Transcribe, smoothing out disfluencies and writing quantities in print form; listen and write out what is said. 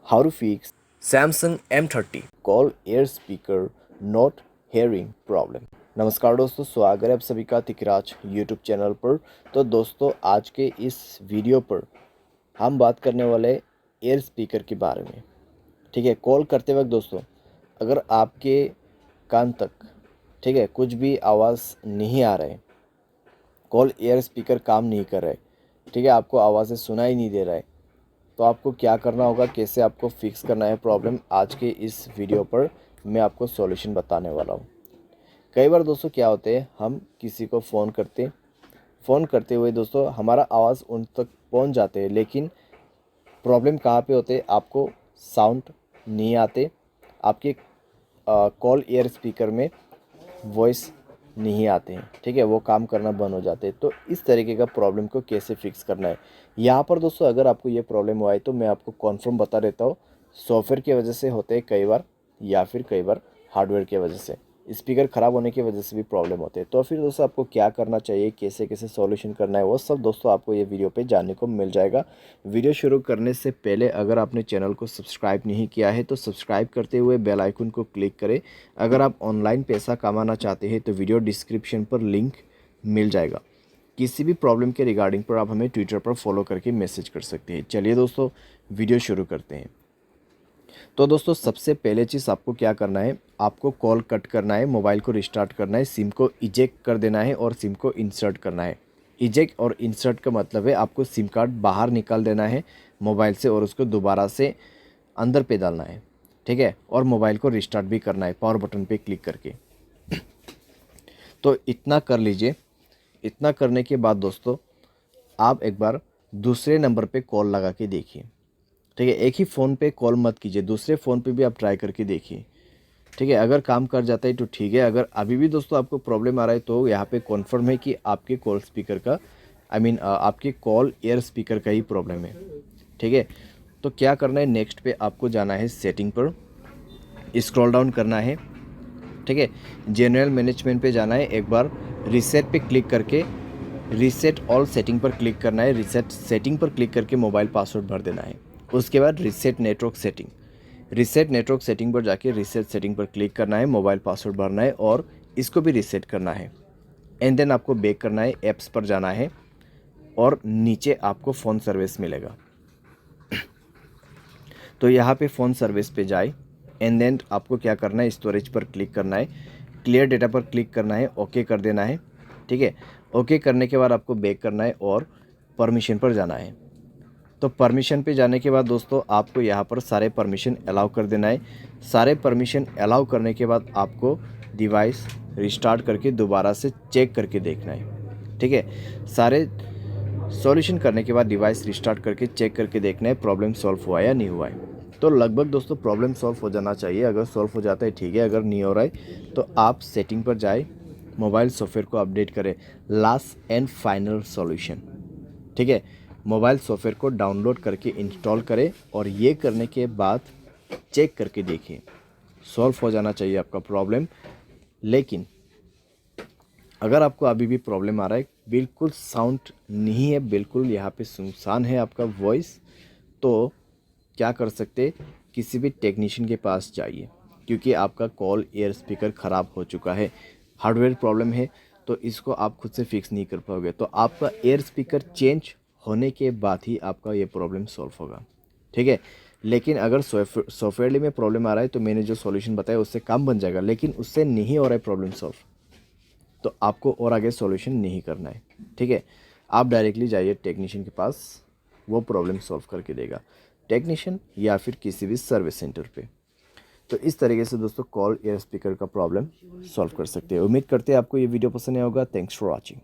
How to fix Samsung M30 call air speaker not hearing problem। नमस्कार दोस्तों, स्वागत है आप सभी का तिकराज यूट्यूब चैनल पर। तो दोस्तों, आज के इस वीडियो पर हम बात करने वाले एयर स्पीकर के बारे में। ठीक है, कॉल करते वक्त दोस्तों, अगर आपके कान तक ठीक है कुछ भी आवाज़ नहीं आ रहा है, कॉल एयर स्पीकर काम नहीं कर रहा है, ठीक है, आपको आवाज़ें सुनाई नहीं दे रहा है, तो आपको क्या करना होगा, कैसे आपको फिक्स करना है प्रॉब्लम, आज के इस वीडियो पर मैं आपको सॉल्यूशन बताने वाला हूँ। कई बार दोस्तों क्या होते हैं, हम किसी को फ़ोन करते हुए दोस्तों हमारा आवाज़ उन तक पहुँच जाते हैं, लेकिन प्रॉब्लम कहाँ पे होते हैं, आपको साउंड नहीं आते, आपके कॉल एयर स्पीकर में वॉइस नहीं आते हैं, ठीक है, वो काम करना बंद हो जाते हैं। तो इस तरीके का प्रॉब्लम को कैसे फिक्स करना है, यहाँ पर दोस्तों अगर आपको ये प्रॉब्लम हुआ है तो मैं आपको कॉन्फर्म बता देता हूँ। सॉफ्टवेयर की वजह से होते हैं कई बार, या फिर कई बार हार्डवेयर की वजह से, स्पीकर ख़राब होने की वजह से भी प्रॉब्लम होते हैं। तो फिर दोस्तों आपको क्या करना चाहिए, कैसे कैसे सॉल्यूशन करना है, वो सब दोस्तों आपको ये वीडियो पे जानने को मिल जाएगा। वीडियो शुरू करने से पहले अगर आपने चैनल को सब्सक्राइब नहीं किया है तो सब्सक्राइब करते हुए बेल आइकन को क्लिक करें। अगर आप ऑनलाइन पैसा कमाना चाहते हैं तो वीडियो डिस्क्रिप्शन पर लिंक मिल जाएगा। किसी भी प्रॉब्लम के रिगार्डिंग पर आप हमें ट्विटर पर फॉलो करके मैसेज कर सकते हैं। चलिए दोस्तों, वीडियो शुरू करते हैं। तो दोस्तों सबसे पहले चीज़ आपको क्या करना है, आपको कॉल कट करना है, मोबाइल को रिस्टार्ट करना है, सिम को इजेक्ट कर देना है और सिम को इंसर्ट करना है। इजेक्ट और इंसर्ट का मतलब है आपको सिम कार्ड बाहर निकाल देना है मोबाइल से और उसको दोबारा से अंदर पे डालना है, ठीक है, और मोबाइल को रिस्टार्ट भी करना है पावर बटन पे क्लिक करके। तो इतना कर लीजिए। इतना करने के बाद दोस्तों आप एक बार दूसरे नंबर पे कॉल लगा के देखिए, ठीक है, एक ही फ़ोन पे कॉल मत कीजिए, दूसरे फ़ोन पे भी आप ट्राई करके देखिए, ठीक है। अगर काम कर जाता है तो ठीक है, अगर अभी भी दोस्तों आपको प्रॉब्लम आ रहा है तो यहाँ पे कॉन्फर्म है कि आपके कॉल स्पीकर का आपके कॉल एयर स्पीकर का ही प्रॉब्लम है, ठीक है। तो क्या करना है, नेक्स्ट पे आपको जाना है, सेटिंग पर स्क्रॉल डाउन करना है, ठीक है, जनरल मैनेजमेंट पे जाना है, एक बार रीसेट पे क्लिक करके रीसेट ऑल सेटिंग पर क्लिक करना है, रीसेट सेटिंग पर क्लिक करके मोबाइल पासवर्ड भर देना है। उसके बाद रीसेट नेटवर्क सेटिंग पर जाके रीसेट सेटिंग पर क्लिक करना है, मोबाइल पासवर्ड भरना है और इसको भी रीसेट करना है। एंड देन आपको बैक करना है, ऐप्स पर जाना है और नीचे आपको फ़ोन सर्विस मिलेगा। तो यहाँ पे फ़ोन सर्विस पे जाए, एंड देन आपको क्या करना है, स्टोरेज पर क्लिक करना है, क्लियर डेटा पर क्लिक करना है, ओके कर देना है, ठीक है। ओके करने के बाद आपको बैक करना है और परमिशन पर जाना है। तो परमिशन पे जाने के बाद दोस्तों आपको यहाँ पर सारे परमिशन अलाउ कर देना है। सारे परमिशन अलाउ करने के बाद आपको डिवाइस रिस्टार्ट करके दोबारा से चेक करके देखना है, ठीक है। सारे सॉल्यूशन करने के बाद डिवाइस रिस्टार्ट करके चेक करके देखना है प्रॉब्लम सॉल्व हुआ या नहीं हुआ है। तो लगभग दोस्तों प्रॉब्लम सॉल्व हो जाना चाहिए। अगर सॉल्व हो जाता है ठीक है, अगर नहीं हो रहा है तो आप सेटिंग पर जाए, मोबाइल सॉफ्टवेयर को अपडेट करें, लास्ट एंड फाइनल सॉल्यूशन, ठीक है। मोबाइल सॉफ्टवेयर को डाउनलोड करके इंस्टॉल करें और ये करने के बाद चेक करके देखिए, सॉल्व हो जाना चाहिए आपका प्रॉब्लम। लेकिन अगर आपको अभी भी प्रॉब्लम आ रहा है, बिल्कुल साउंड नहीं है, बिल्कुल यहाँ पे सुनसान है आपका वॉइस, तो क्या कर सकते, किसी भी टेक्नीशियन के पास जाइए, क्योंकि आपका कॉल एयर स्पीकर ख़राब हो चुका है, हार्डवेयर प्रॉब्लम है, तो इसको आप खुद से फिक्स नहीं कर पाओगे। तो आपका एयर स्पीकर चेंज होने के बाद ही आपका ये प्रॉब्लम सॉल्व होगा, ठीक है। लेकिन अगर सॉफ्टवेयर में प्रॉब्लम आ रहा है तो मैंने जो सॉल्यूशन बताया उससे काम बन जाएगा, लेकिन उससे नहीं हो रहा है प्रॉब्लम सॉल्व, तो आपको और आगे सॉल्यूशन नहीं करना है, ठीक है। आप डायरेक्टली जाइए टेक्नीशियन के पास, वो प्रॉब्लम सॉल्व करके देगा, टेक्नीशियन या फिर किसी भी सर्विस सेंटर पे। तो इस तरीके से दोस्तों कॉल एयर स्पीकर का प्रॉब्लम सॉल्व कर सकते हैं। उम्मीद करते हैं आपको ये वीडियो पसंद आया होगा। Thanks for watching.